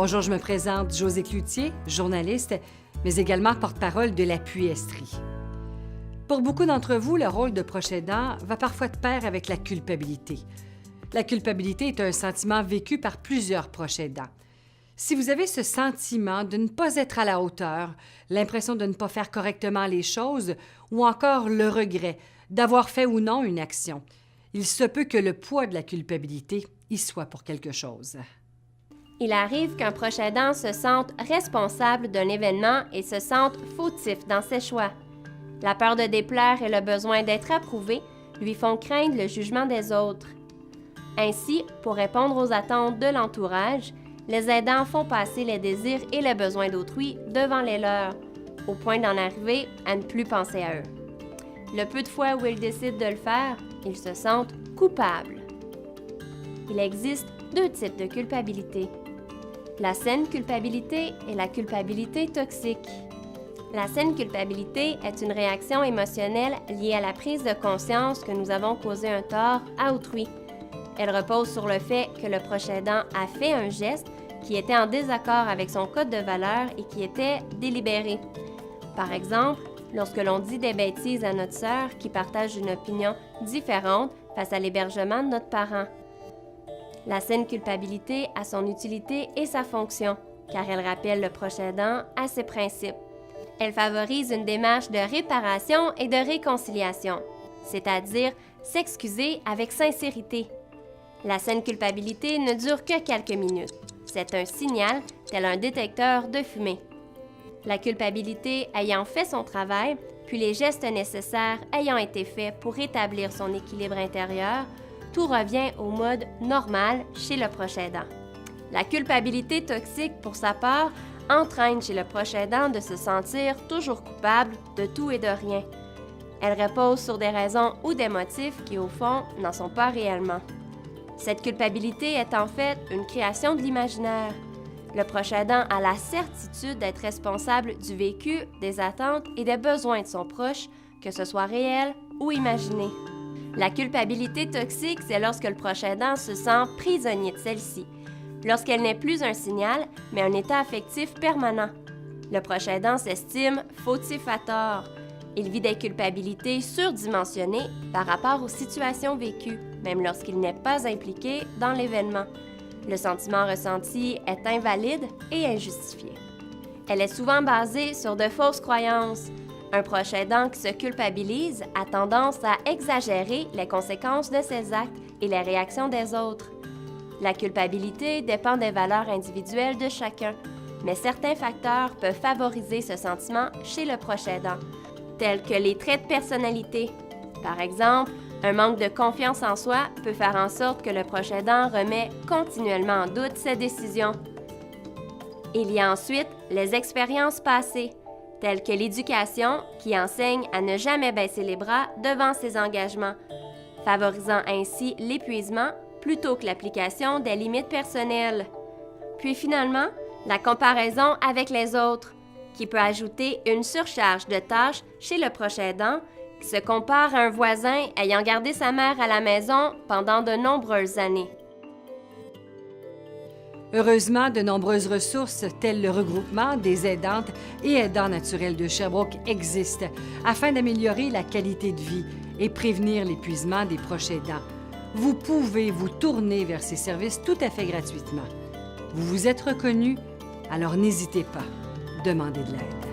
Bonjour, je me présente Josée Cloutier, journaliste, mais également porte-parole de l'Appui Estrie. Pour beaucoup d'entre vous, le rôle de proche aidant va parfois de pair avec la culpabilité. La culpabilité est un sentiment vécu par plusieurs proches aidants. Si vous avez ce sentiment de ne pas être à la hauteur, l'impression de ne pas faire correctement les choses ou encore le regret d'avoir fait ou non une action, il se peut que le poids de la culpabilité y soit pour quelque chose. Il arrive qu'un proche aidant se sente responsable d'un événement et se sente fautif dans ses choix. La peur de déplaire et le besoin d'être approuvé lui font craindre le jugement des autres. Ainsi, pour répondre aux attentes de l'entourage, les aidants font passer les désirs et les besoins d'autrui devant les leurs, au point d'en arriver à ne plus penser à eux. Le peu de fois où ils décident de le faire, ils se sentent coupables. Il existe deux types de culpabilité. La saine culpabilité et la culpabilité toxique. La saine culpabilité est une réaction émotionnelle liée à la prise de conscience que nous avons causé un tort à autrui. Elle repose sur le fait que le proche aidant a fait un geste qui était en désaccord avec son code de valeurs et qui était délibéré. Par exemple, lorsque l'on dit des bêtises à notre sœur qui partage une opinion différente face à l'hébergement de notre parent. La saine culpabilité a son utilité et sa fonction, car elle rappelle le proche aidant à ses principes. Elle favorise une démarche de réparation et de réconciliation, c'est-à-dire s'excuser avec sincérité. La saine culpabilité ne dure que quelques minutes. C'est un signal, tel un détecteur de fumée. La culpabilité ayant fait son travail, puis les gestes nécessaires ayant été faits pour rétablir son équilibre intérieur, tout revient au mode normal chez le proche aidant. La culpabilité toxique, pour sa part, entraîne chez le proche aidant de se sentir toujours coupable de tout et de rien. Elle repose sur des raisons ou des motifs qui, au fond, n'en sont pas réellement. Cette culpabilité est en fait une création de l'imaginaire. Le proche aidant a la certitude d'être responsable du vécu, des attentes et des besoins de son proche, que ce soit réel ou imaginé. La culpabilité toxique, c'est lorsque le proche aidant se sent prisonnier de celle-ci, lorsqu'elle n'est plus un signal, mais un état affectif permanent. Le proche aidant s'estime fautif à tort. Il vit des culpabilités surdimensionnées par rapport aux situations vécues, même lorsqu'il n'est pas impliqué dans l'événement. Le sentiment ressenti est invalide et injustifié. Elle est souvent basée sur de fausses croyances. Un proche aidant qui se culpabilise a tendance à exagérer les conséquences de ses actes et les réactions des autres. La culpabilité dépend des valeurs individuelles de chacun, mais certains facteurs peuvent favoriser ce sentiment chez le proche aidant, tels que les traits de personnalité. Par exemple, un manque de confiance en soi peut faire en sorte que le proche aidant remet continuellement en doute ses décisions. Il y a ensuite les expériences passées, telles que l'éducation qui enseigne à ne jamais baisser les bras devant ses engagements, favorisant ainsi l'épuisement plutôt que l'application des limites personnelles. Puis finalement, la comparaison avec les autres, qui peut ajouter une surcharge de tâches chez le proche aidant qui se compare à un voisin ayant gardé sa mère à la maison pendant de nombreuses années. Heureusement, de nombreuses ressources, telles le regroupement des aidantes et aidants naturels de Sherbrooke, existent afin d'améliorer la qualité de vie et prévenir l'épuisement des proches aidants. Vous pouvez vous tourner vers ces services tout à fait gratuitement. Vous vous êtes reconnu, alors n'hésitez pas, demandez de l'aide.